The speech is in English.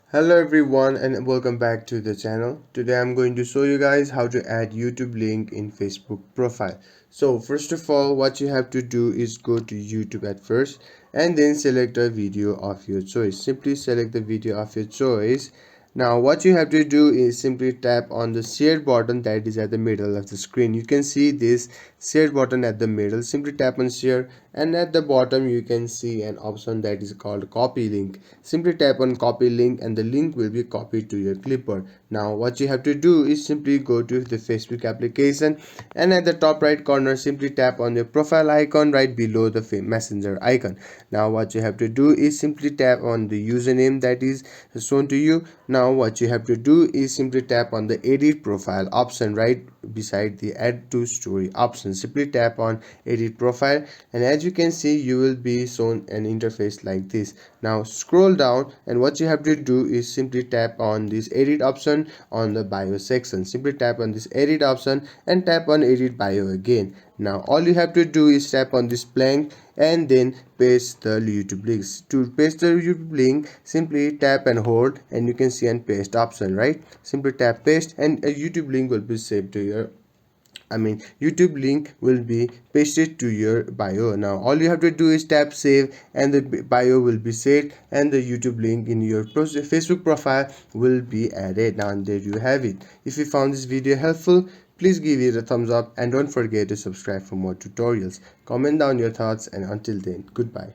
Hello everyone and welcome back to the channel. Today I'm going to show you guys how to add YouTube link in Facebook profile. So first of all, what you have to do is go to YouTube at first and then select a video of your choice. Simply select the video of your choice. Now what you have to do is simply tap on the share button that is at the middle of the screen. You can see this share button at the middle. Simply tap on share, and at the bottom you can see an option that is called copy link. Simply tap on copy link and the link will be copied to your clipboard. Now what you have to do is simply go to the Facebook application, and at the top right corner simply tap on your profile icon right below the messenger icon. Now what you have to do is simply tap on the username that is shown to you. Now what you have to do is simply tap on the edit profile option right beside the add to story option. Simply tap on edit profile, and as you can see you will be shown an interface like this. Now scroll down, and what you have to do is simply tap on this edit option on the bio section. Simply tap on this edit option and tap on edit bio again. Now all you have to do is tap on this blank and then paste the YouTube links. To paste the YouTube link, simply tap and hold, and you can see an paste option, right? Simply tap paste and a YouTube link will be saved to your YouTube link will be pasted to your bio. Now all you have to do is tap save, and the bio will be saved and the YouTube link in your Facebook profile will be added. Now there you have it. If you found this video helpful, please give it a thumbs up and don't forget to subscribe for more tutorials. Comment down your thoughts, and until then, goodbye.